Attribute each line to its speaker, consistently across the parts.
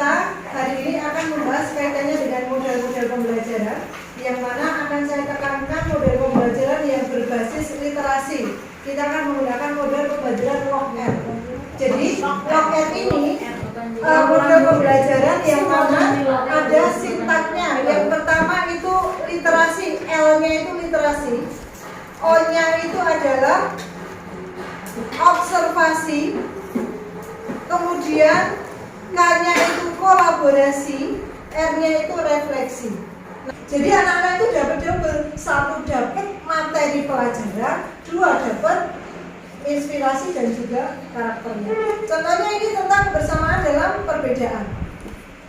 Speaker 1: kita hari ini akan membahas kaitannya dengan model-model pembelajaran, yang mana akan saya tekankan model pembelajaran yang berbasis literasi. Kita akan menggunakan model pembelajaran LOG-N. Jadi LOG-N ini model pembelajaran yang mana ada sintaknya. Yang pertama itu literasi, L-nya itu literasi, O-nya itu adalah observasi, kemudian K-nya itu kolaborasi, R-nya itu refleksi. Jadi anak-anak itu dapat double, satu dapat materi pelajaran, dua dapat inspirasi dan juga karakternya. Contohnya ini tentang kebersamaan dalam perbedaan.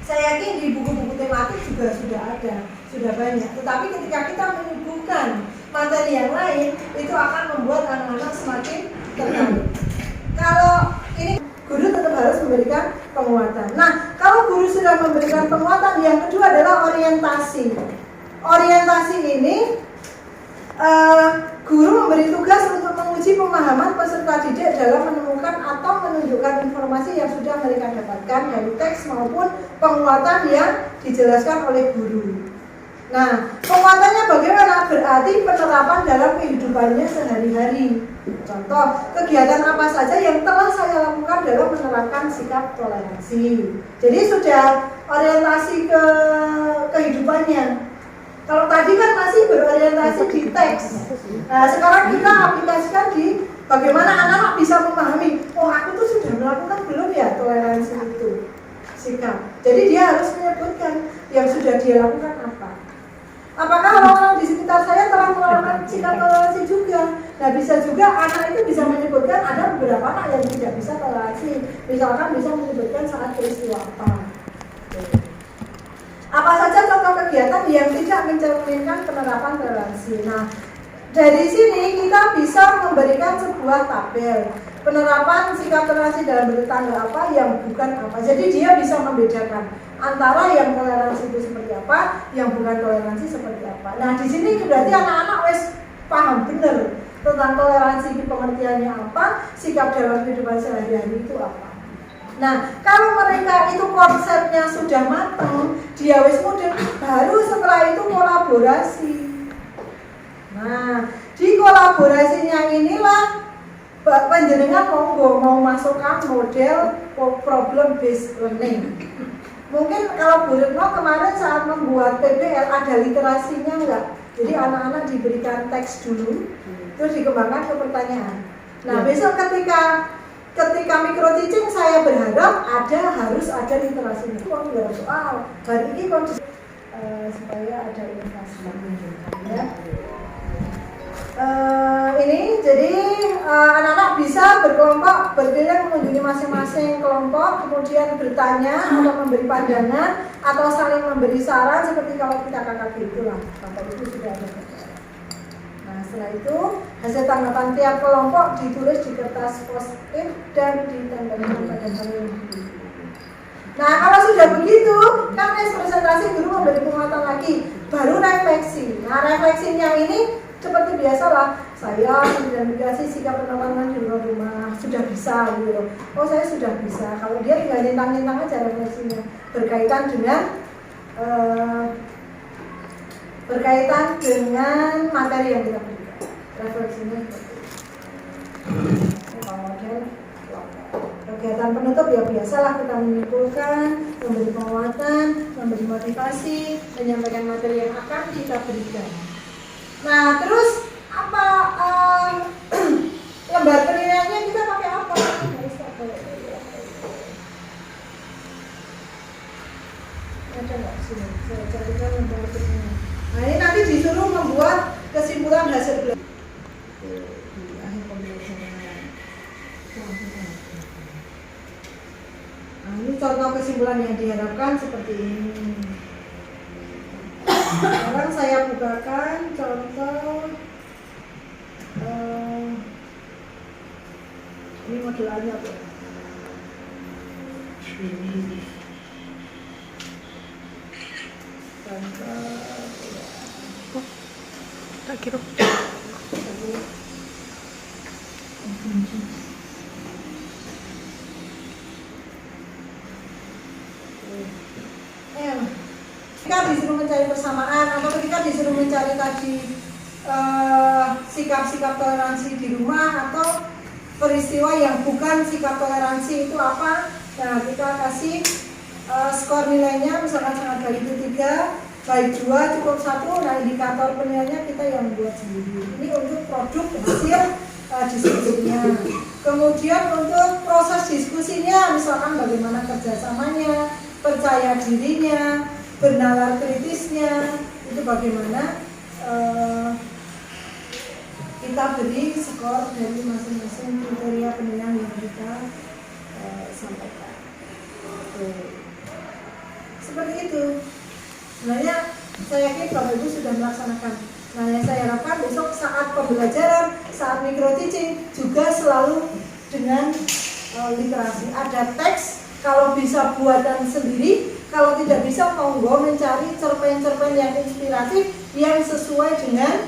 Speaker 1: Saya yakin di buku-buku tematik juga sudah ada, sudah banyak. Tetapi ketika kita menyuguhkan materi yang lain, itu akan membuat anak-anak semakin tertarik. Kalau ini guru tetap harus memberikan penguatan. Nah, kalau guru sudah memberikan penguatan, yang kedua adalah orientasi. Orientasi ini guru memberi tugas untuk menguji pemahaman peserta didik dalam menemukan atau menunjukkan informasi yang sudah mereka dapatkan dari teks maupun penguatan yang dijelaskan oleh guru. Nah, penguatannya bagaimana? Berarti penerapan dalam kehidupannya sehari-hari. Contoh, kegiatan apa saja yang telah saya lakukan dalam menerapkan sikap toleransi. Jadi sudah orientasi ke kehidupannya. Kalau tadi kan masih berorientasi di teks. Nah, sekarang kita aplikasikan di bagaimana anak-anak bisa memahami, oh aku tuh sudah melakukan belum ya toleransi itu, sikap. Jadi dia harus menyebutkan yang sudah dia lakukan apa. Apakah orang-orang di sekitar saya telah melakukan sikap toleransi juga? Nah, bisa juga anak itu bisa menyebutkan ada beberapa anak yang tidak bisa toleransi. Misalkan bisa menyebutkan saat peristiwa apa. Apa saja contoh kegiatan yang tidak mencerminkan penerapan toleransi. Nah, dari sini kita bisa memberikan sebuah tabel penerapan sikap toleransi dalam bentuk tanda apa, yang bukan apa. Jadi dia bisa membedakan antara yang toleransi itu seperti apa, yang bukan toleransi seperti apa. Nah, di sini berarti anak-anak wes paham benar tentang toleransi itu pengertiannya apa, sikap dalam kehidupan sehari-hari itu apa. Nah, kalau mereka itu konsepnya sudah matang, dia wis model, baru setelah itu kolaborasi. Nah, di kolaborasinya inilah panjenengan mau masukkan model problem based learning. Mungkin kalau Bu Retno kemarin saat membuat PBL ada literasinya enggak? Jadi anak-anak diberikan teks dulu, terus dikembangkan ke pertanyaan. Nah, besok ketika micro teaching saya berharap harus ada literasinya. Kalau nggak soal hari ini kondisi supaya ada inovasi ya. Ini jadi anak-anak bisa berkelompok berkeliling mengunjungi masing-masing kelompok, kemudian bertanya atau memberi pandangan atau saling memberi saran seperti kalau kita kakak gitulah. Bapak itu sudah ada. Nah, setelah itu hasil tanggapan tiap kelompok ditulis di kertas post-it dan ditempelkan pada hari ini. Nah, kalau sudah begitu, kan presentasi guru memberi penguatan lagi, baru refleksi. Nah, refleksinya ini seperti biasalah, saya mengidentifikasi sikap penerapan di luar rumah sudah bisa gitu. Oh, saya sudah bisa. Kalau dia tinggal nyentang-nyentang aja refleksinya berkaitan dengan materi yang kita berikan. Refleksinya seperti itu. Model kegiatan penutup ya biasalah kita menyimpulkan, memberi penguatan, memberi motivasi, menyampaikan materi yang akan kita berikan. Nah, terus apa lembar penilaiannya kita pakai apa? Ada nggak sini? Saya carikan lembar penilaian. Nah, ini nanti disuruh membuat kesimpulan hasil belajar di akhir pembelajaran. Nah, ini contoh kesimpulan yang diharapkan seperti ini. Sekarang saya bukakan contoh ini model A-nya apa? Contoh tak kira. ketika disuruh mencari persamaan atau ketika disuruh mencari tadi sikap-sikap toleransi di rumah atau peristiwa yang bukan sikap toleransi itu apa? Nah, kita kasih skor nilainya, misalkan sangat baik itu 3, baik 2, cukup 1. Nah, indikator penilaiannya kita yang buat sendiri. Ini untuk produk hasil diskusinya. Kemudian untuk proses diskusinya, misalkan bagaimana kerjasamanya, percaya dirinya, bernalar kritisnya, itu bagaimana kita beri skor dari masing-masing kriteria penilaian yang kita sampaikan. Seperti itu. Sebenarnya saya yakin Bapak Ibu sudah melaksanakan. Nah, yang saya harapkan besok saat pembelajaran, saat micro teaching juga selalu dengan literasi. Ada teks, kalau bisa buatan sendiri, kalau tidak bisa monggo mencari cerpen-cerpen yang inspiratif yang sesuai dengan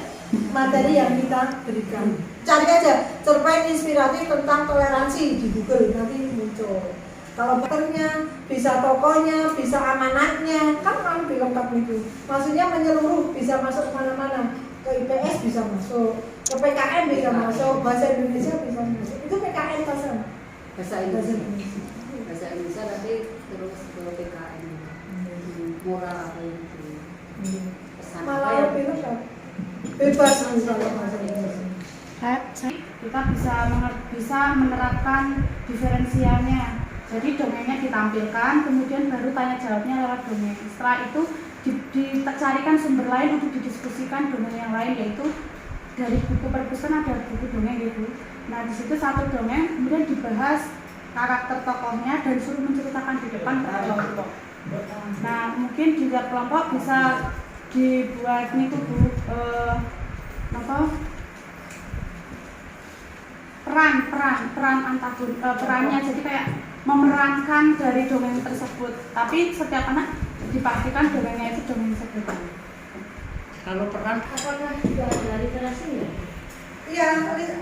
Speaker 1: materi yang kita berikan. Cari aja cerpen inspiratif tentang toleransi di Google, nanti muncul. Kalau bakernya, bisa tokohnya, bisa amanatnya, kan lebih lengkap itu. Maksudnya menyeluruh, bisa masuk kemana-mana. Ke IPS bisa masuk, ke PKN bisa masuk, bahasa Indonesia bisa masuk. Itu PKN pasang.
Speaker 2: Bahasa Indonesia. Bahasa Indonesia tapi terus ke PKN. Moral apa itu? Pesan
Speaker 1: Malah lebih lengkap. Bebas misalnya bahasa Indonesia.
Speaker 3: Kita bisa menerapkan diferensialnya. Jadi dongengnya ditampilkan, kemudian baru tanya jawabnya lewat dongeng. Setelah itu dicarikan sumber lain untuk didiskusikan dongeng yang lain, yaitu dari buku perpustakaan ada buku dongeng gitu. Nah, di situ satu dongeng kemudian dibahas karakter tokohnya dan suruh menceritakan di depan kelompok. Nah, mungkin juga kelompok bisa dibuat nih tuh Bu, peran antagonis, perannya jadi kayak memerankan dari dongeng tersebut, tapi setiap anak dipastikan dongengnya itu dongeng tersebut.
Speaker 2: Kalau peran
Speaker 3: Apakah juga ada literasi ya?
Speaker 1: Iya,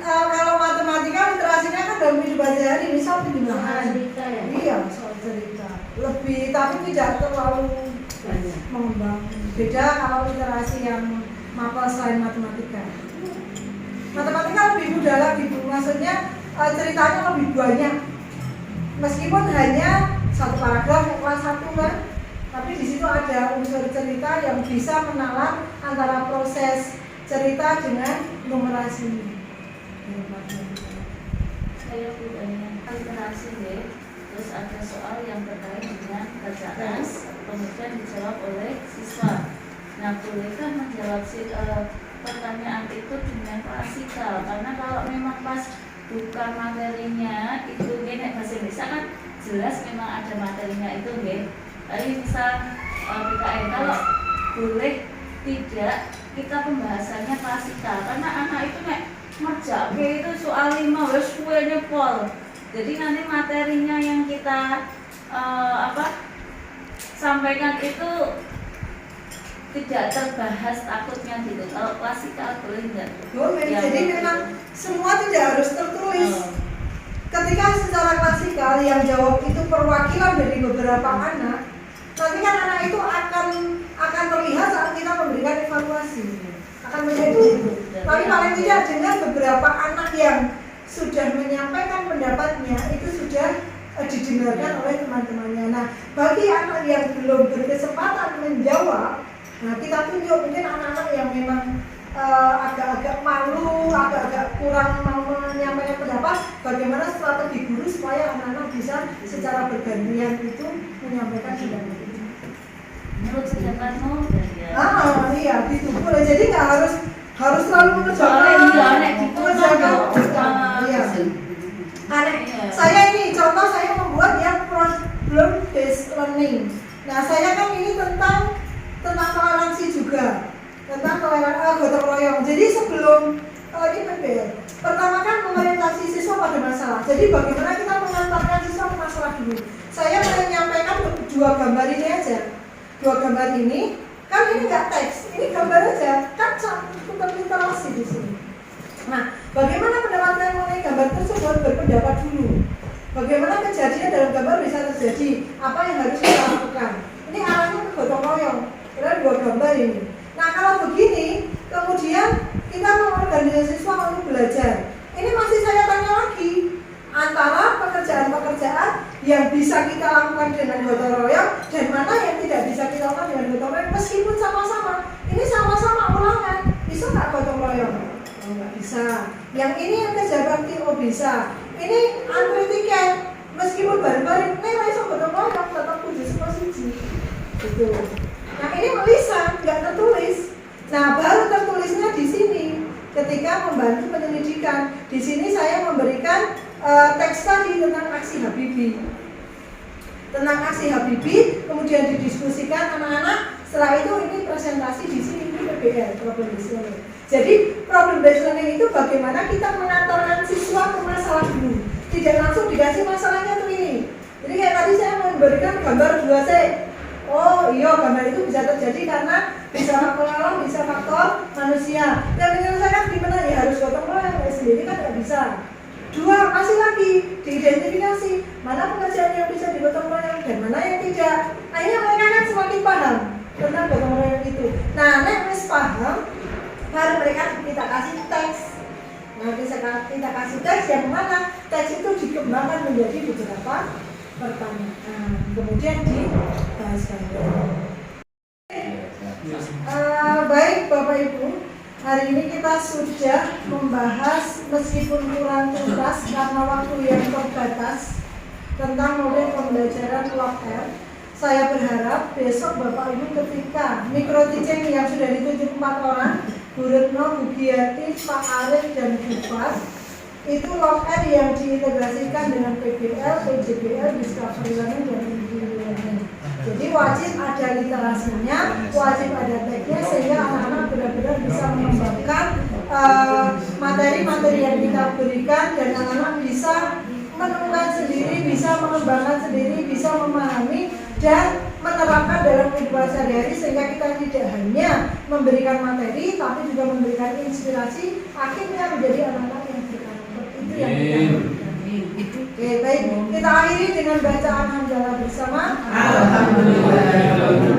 Speaker 1: kalau matematika literasinya kan dalam kehidupan sehari, misal penjelasan.
Speaker 3: Cerita ya?
Speaker 1: Iya, soal cerita. Lebih, tapi tidak terlalu
Speaker 2: banyak.
Speaker 1: mengembang. Beda kalau literasi yang mapel selain matematika. Matematika lebih mudah lagi, Bu. Maksudnya ceritanya lebih banyak. Meskipun hanya satu paragraf yang kelas 1 kan, tapi di situ ada unsur cerita yang bisa menalar antara proses cerita dengan numerasi.
Speaker 4: Saya budaya literasi deh, terus ada soal yang terkait dengan bacaan, kemudian dijawab oleh siswa. Nah, bolehkah menjawab pertanyaan itu dengan klasikal? Karena kalau memang pas bukan materinya itu gini, bahasa Indonesia kan jelas memang ada materinya itu nggih. Tapi misal PKN kalau boleh tidak kita pembahasannya klasikal, karena anak itu nek ngerjake itu soal 5 wis kuwene pol. Jadi nanti materinya yang kita sampaikan itu tidak terbahas takutnya gitu. Kalau klasikal boleh enggak?
Speaker 1: Boleh. Jadi memang semua tidak harus tertulis. Ketika secara klasikal yang jawab itu perwakilan dari beberapa anak, nanti kan anak itu akan terlihat saat kita memberikan evaluasi. Akan menjadi itu. Tapi paling tidak dengan beberapa anak yang sudah menyampaikan pendapatnya itu sudah didengarkan oleh teman-temannya. Nah, bagi anak yang belum berkesempatan menjawab, nah kita tunjuk mungkin anak-anak yang memang agak-agak malu, agak-agak kurang mau menyampaikan pendapat, bagaimana strategi guru supaya anak-anak bisa secara bergantian itu menyampaikan pendapat itu.
Speaker 4: Menurut pendapatmu?
Speaker 1: Iya, gitu boleh. Jadi nggak harus selalu mengerjakan. Iya. Saya ini contoh, saya membuat yang problem based learning. Nah, saya kan ini tentang toleransi juga, tentang toleransi gotong royong. Jadi sebelum ini PPL, pertama kan mengorientasi siswa pada masalah. Jadi bagaimana kita mengantarkan siswa ke masalah dulu. Saya menyampaikan 2 gambar ini aja. 2 gambar ini kan ini nggak teks, ini gambar aja, kan cukup literasi di sini. Nah, bagaimana pendapat kalian mengenai gambar tersebut? Berpendapat dulu. Bagaimana kejadian dalam gambar bisa terjadi? Apa yang harus kita lakukan? Ini arahnya ke gotong royong. Kalian 2 gambar ini. Nah kalau begini, kemudian kita mengorganisasi siswa untuk belajar. Ini masih saya tanya lagi, antara pekerjaan-pekerjaan yang bisa kita lakukan dengan gotong royong dan mana yang tidak bisa kita lakukan dengan gotong royong, meskipun sama-sama. Ini sama-sama ulangan, bisa nggak gotong royong? Oh, nggak bisa. Yang ini yang kerja bakti, oh bisa. Ini antri tiket, meskipun bareng-bareng, ini langsung gotong royong, tetap kudu semua siji. Gitu. Nah ini tulisan, nggak tertulis. Nah baru tertulisnya di sini ketika membantu penyelidikan. Di sini saya memberikan teks tadi tentang aksi Habibie. Tentang aksi Habibie, kemudian didiskusikan anak-anak. Setelah itu ini presentasi di sini ini PBL, problem based learning. Jadi problem based learning itu bagaimana kita mengantarkan siswa ke masalah dulu. Tidak langsung dikasih masalahnya tuh ini. Jadi kayak tadi saya memberikan gambar 2C. Oh iya, gambar itu bisa terjadi karena bisa faktor alam, bisa faktor manusia. Dan menyelesaikan gimana? Ya harus gotong royong, sendiri kan nggak bisa. 2, masih lagi diidentifikasi mana pekerjaan yang bisa digotong royong dan mana yang tidak. Akhirnya mereka kan semakin paham tentang gotong royong itu. Nah, nek wis paham, baru mereka kita kasih teks. Nah, kita kasih teks yang mana teks itu dikembangkan menjadi beberapa pertanyaan, kemudian dibahaskan. Baik Bapak Ibu, hari ini kita sudah membahas meskipun kurang tuntas karena waktu yang terbatas tentang model pembelajaran log R. Saya berharap besok Bapak Ibu ketika mikro teaching yang sudah ditunjuk 4 orang, Bu Retno, Bu Giati, Pak Arif, dan Bu Fas, itu log R yang diintegrasikan dengan PBL, PJBL, Discovery Learning, dan Individual Learning. Jadi wajib ada literasinya, wajib ada tagnya sehingga anak-anak benar-benar bisa mengembangkan materi-materi yang kita berikan dan anak-anak bisa menemukan sendiri, bisa mengembangkan sendiri, bisa memahami dan menerapkan dalam kehidupan sehari-hari sehingga kita tidak hanya memberikan materi tapi juga memberikan inspirasi akhirnya menjadi anak-anak yang berkarakter. Itu yang kita inginkan. Oke, baik. Kita akhiri dengan bacaan hamdalah bersama. Alhamdulillah.